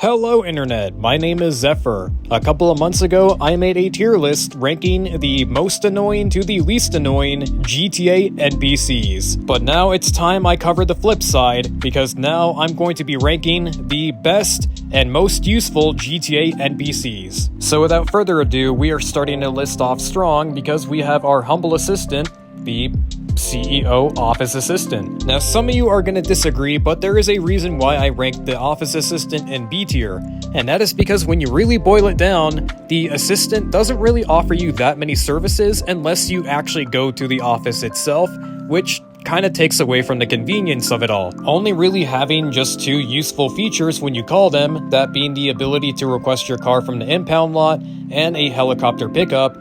Hello Internet, my name is Zephyr. A couple of months ago, I made a tier list ranking the most annoying to the least annoying GTA NPCs. But now it's time I cover the flip side, because now I'm going to be ranking the best and most useful GTA NPCs. So without further ado, we are starting to list off strong because we have our humble assistant, the CEO Office Assistant. Now some of you are going to disagree, but there is a reason why I ranked the Office Assistant in B tier, and that is because when you really boil it down, the assistant doesn't really offer you that many services unless you actually go to the office itself, which kind of takes away from the convenience of it all. Only really having just two useful features when you call them, that being the ability to request your car from the impound lot and a helicopter pickup.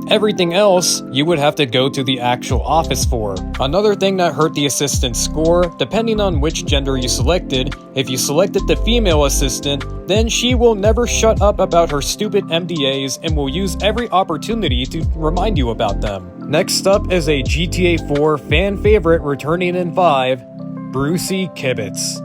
Everything else, you would have to go to the actual office for. Another thing that hurt the assistant's score, depending on which gender you selected, if you selected the female assistant, then she will never shut up about her stupid MDAs and will use every opportunity to remind you about them. Next up is a GTA 4 fan favorite returning in 5, Brucey Kibitz,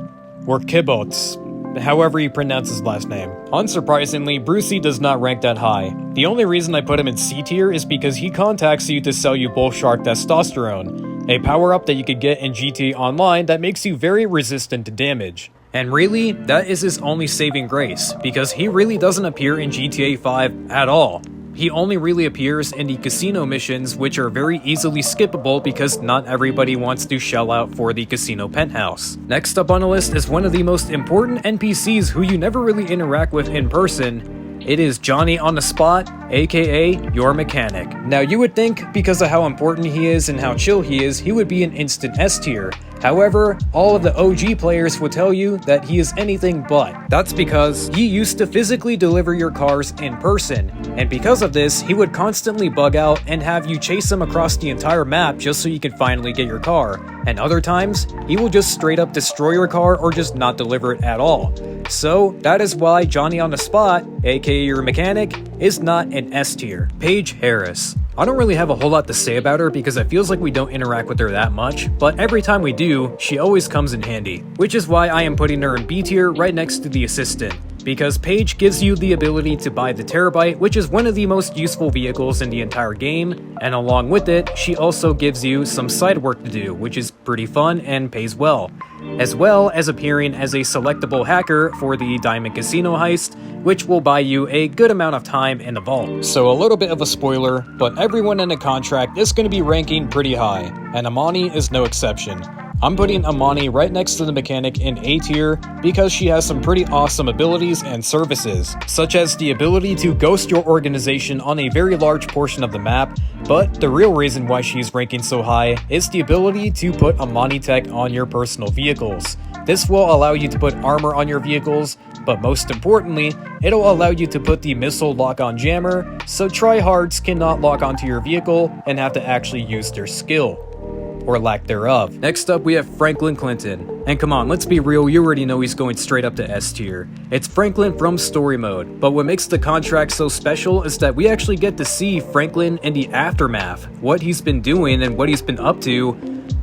or Kibots, however you pronounce his last name. Unsurprisingly, Brucey does not rank that high. The only reason I put him in C tier is because he contacts you to sell you Bull Shark Testosterone, a power-up that you could get in GTA Online that makes you very resistant to damage. And really, that is his only saving grace, because he really doesn't appear in GTA 5 at all. He only really appears in the casino missions, which are very easily skippable because not everybody wants to shell out for the casino penthouse. Next up on the list is one of the most important NPCs who you never really interact with in person. It is Johnny on the Spot, aka your mechanic. Now you would think, because of how important he is and how chill he is, he would be an instant S tier. However, all of the OG players will tell you that he is anything but. That's because he used to physically deliver your cars in person, and because of this, he would constantly bug out and have you chase him across the entire map just so you can finally get your car. And other times, he will just straight up destroy your car or just not deliver it at all. So that is why Johnny on the Spot, aka your mechanic, is not an S tier. Paige Harris. I don't really have a whole lot to say about her because it feels like we don't interact with her that much, but every time we do, she always comes in handy. Which is why I am putting her in B tier right next to the assistant. Because Paige gives you the ability to buy the Terabyte, which is one of the most useful vehicles in the entire game, and along with it, she also gives you some side work to do, which is pretty fun and pays well as appearing as a selectable hacker for the Diamond Casino heist, which will buy you a good amount of time in the vault. So a little bit of a spoiler, but everyone in the contract is going to be ranking pretty high, and Amani is no exception. I'm putting Amani right next to the mechanic in A tier because she has some pretty awesome abilities and services, such as the ability to ghost your organization on a very large portion of the map, but the real reason why she's ranking so high is the ability to put Amani tech on your personal vehicles. This will allow you to put armor on your vehicles, but most importantly, it'll allow you to put the missile lock-on jammer, so tryhards cannot lock onto your vehicle and have to actually use their skill. Or lack thereof. Next up, we have Franklin Clinton. And come on, let's be real, you already know he's going straight up to S tier. It's Franklin from Story Mode, but what makes the contract so special is that we actually get to see Franklin in the aftermath, what he's been doing and what he's been up to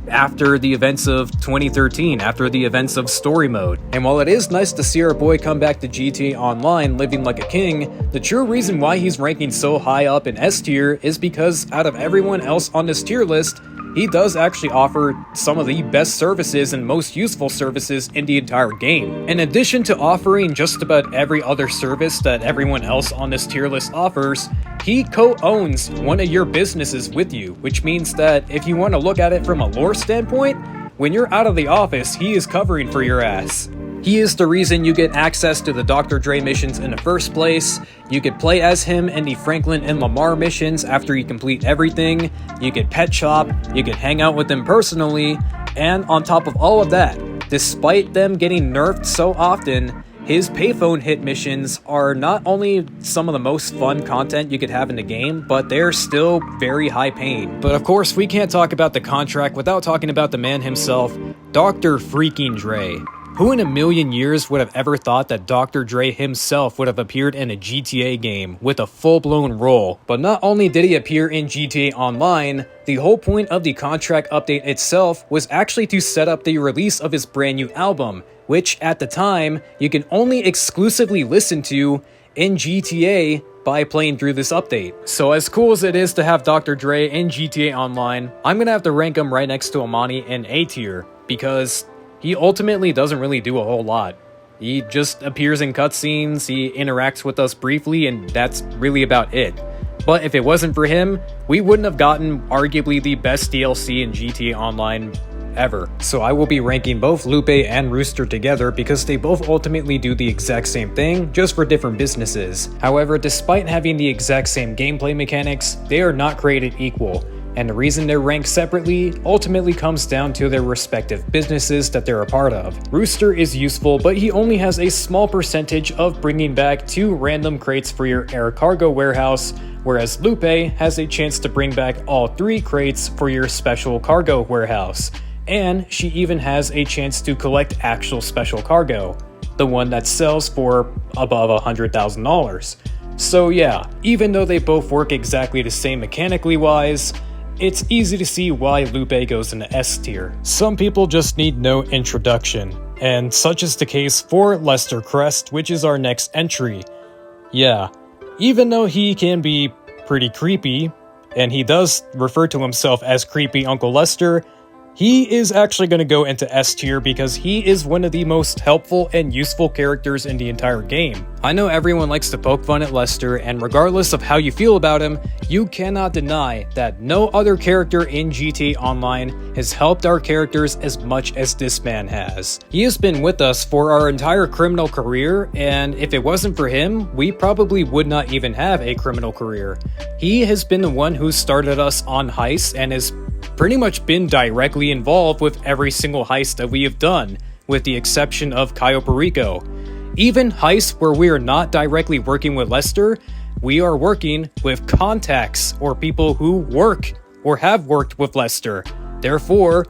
after the events of 2013, after the events of Story Mode. And while it is nice to see our boy come back to GTA Online living like a king, the true reason why he's ranking so high up in S tier is because out of everyone else on this tier list, he does actually offer some of the best services and most useful services in the entire game. In addition to offering just about every other service that everyone else on this tier list offers, he co-owns one of your businesses with you, which means that if you want to look at it from a lore standpoint, when you're out of the office, he is covering for your ass. He is the reason you get access to the Dr. Dre missions in the first place. You could play as him in the Franklin and Lamar missions after you complete everything. You could pet shop, you could hang out with him personally, and on top of all of that, despite them getting nerfed so often, his payphone hit missions are not only some of the most fun content you could have in the game, but they're still very high paying. But of course, we can't talk about the contract without talking about the man himself, Dr. freaking Dre. Who in a million years would have ever thought that Dr. Dre himself would have appeared in a GTA game with a full-blown role? But not only did he appear in GTA Online, the whole point of the contract update itself was actually to set up the release of his brand new album, which at the time you can only exclusively listen to in GTA by playing through this update. So as cool as it is to have Dr. Dre in GTA Online, I'm gonna have to rank him right next to Amani in A tier, because he ultimately doesn't really do a whole lot. He just appears in cutscenes, he interacts with us briefly, and that's really about it. But if it wasn't for him, we wouldn't have gotten arguably the best DLC in GTA Online ever. So I will be ranking both Lupe and Rooster together because they both ultimately do the exact same thing, just for different businesses. However, despite having the exact same gameplay mechanics, they are not created equal. And the reason they're ranked separately ultimately comes down to their respective businesses that they're a part of. Rooster is useful, but he only has a small percentage of bringing back 2 random crates for your air cargo warehouse, whereas Lupe has a chance to bring back all 3 crates for your special cargo warehouse. And she even has a chance to collect actual special cargo, the one that sells for above $100,000. So yeah, even though they both work exactly the same mechanically wise, it's easy to see why Lupe goes into S tier. Some people just need no introduction, and such is the case for Lester Crest, which is our next entry. Yeah, even though he can be pretty creepy, and he does refer to himself as Creepy Uncle Lester, he is actually going to go into S tier because he is one of the most helpful and useful characters in the entire game. I know everyone likes to poke fun at Lester, and regardless of how you feel about him, you cannot deny that no other character in GTA Online has helped our characters as much as this man has. He has been with us for our entire criminal career, and if it wasn't for him, we probably would not even have a criminal career. He has been the one who started us on heists and has pretty much been directly involved with every single heist that we have done, with the exception of Cayo Perico. Even heists where we are not directly working with Lester, we are working with contacts or people who work or have worked with Lester. Therefore,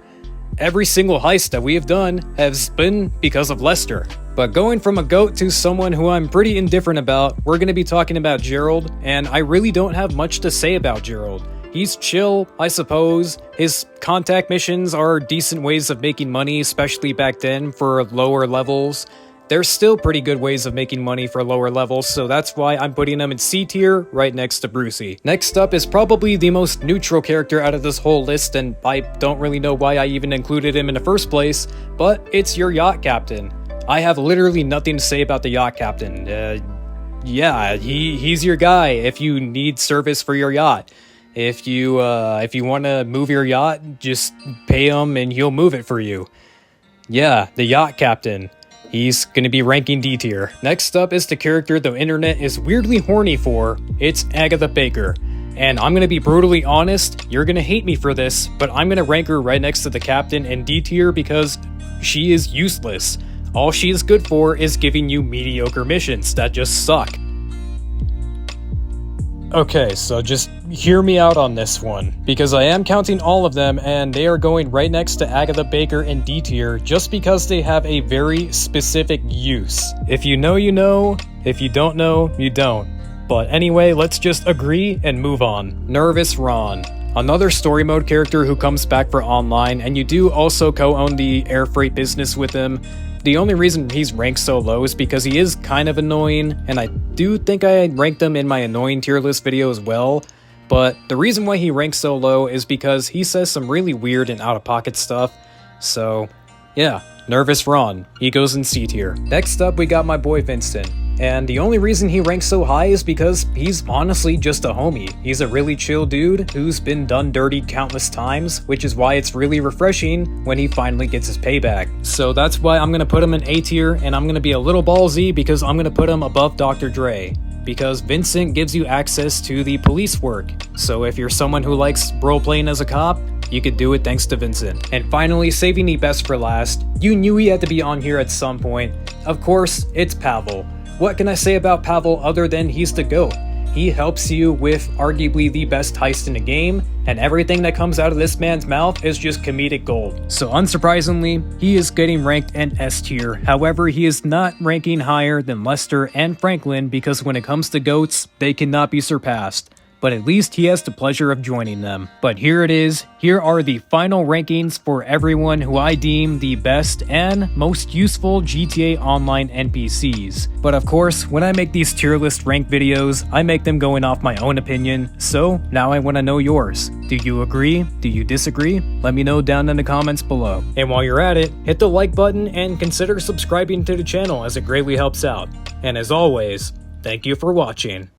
every single heist that we have done has been because of Lester. But going from a goat to someone who I'm pretty indifferent about, we're going to be talking about Gerald, and I really don't have much to say about Gerald. He's chill, I suppose. His contact missions are decent ways of making money, especially back then for lower levels. There's still pretty good ways of making money for lower levels, so that's why I'm putting him in C tier right next to Brucey. Next up is probably the most neutral character out of this whole list, and I don't really know why I even included him in the first place, but it's your yacht captain. I have literally nothing to say about the yacht captain. Yeah, he's your guy if you need service for your yacht. If you want to move your yacht, just pay him and he'll move it for you. Yeah, the yacht captain. He's gonna be ranking D tier. Next up is the character the internet is weirdly horny for. It's Agatha Baker. And I'm gonna be brutally honest, you're gonna hate me for this, but I'm gonna rank her right next to the captain in D tier because she is useless. All she is good for is giving you mediocre missions that just suck. Okay, so just hear me out on this one, because I am counting all of them and they are going right next to Agatha Baker in D tier just because they have a very specific use. If you know, you know. If you don't know, you don't. But anyway, let's just agree and move on. Nervous Ron. Another story mode character who comes back for online, and you do also co-own the air freight business with him. The only reason he's ranked so low is because he is kind of annoying, and I do think I ranked him in my annoying tier list video as well, but the reason why he ranks so low is because he says some really weird and out-of-pocket stuff, so yeah, Nervous Ron, he goes in C tier. Next up we got my boy Vincent, and the only reason he ranks so high is because he's honestly just a homie. He's a really chill dude who's been done dirty countless times, which is why it's really refreshing when he finally gets his payback. So that's why I'm gonna put him in A tier, and I'm gonna be a little ballsy because I'm gonna put him above Dr. Dre. Because Vincent gives you access to the police work. So if you're someone who likes role-playing as a cop, you could do it thanks to Vincent. And finally, saving the best for last, you knew he had to be on here at some point. Of course, it's Pavel. What can I say about Pavel other than he's the GOAT? He helps you with arguably the best heist in the game, and everything that comes out of this man's mouth is just comedic gold. So unsurprisingly, he is getting ranked in S tier. However, he is not ranking higher than Lester and Franklin because when it comes to GOATs, they cannot be surpassed. but at least he has the pleasure of joining them. But here it is. Here are the final rankings for everyone who I deem the best and most useful GTA Online NPCs. But of course, when I make these tier list rank videos, I make them going off my own opinion, so now I want to know yours. Do you agree? Do you disagree? Let me know down in the comments below. And while you're at it, hit the like button and consider subscribing to the channel as it greatly helps out. And as always, thank you for watching.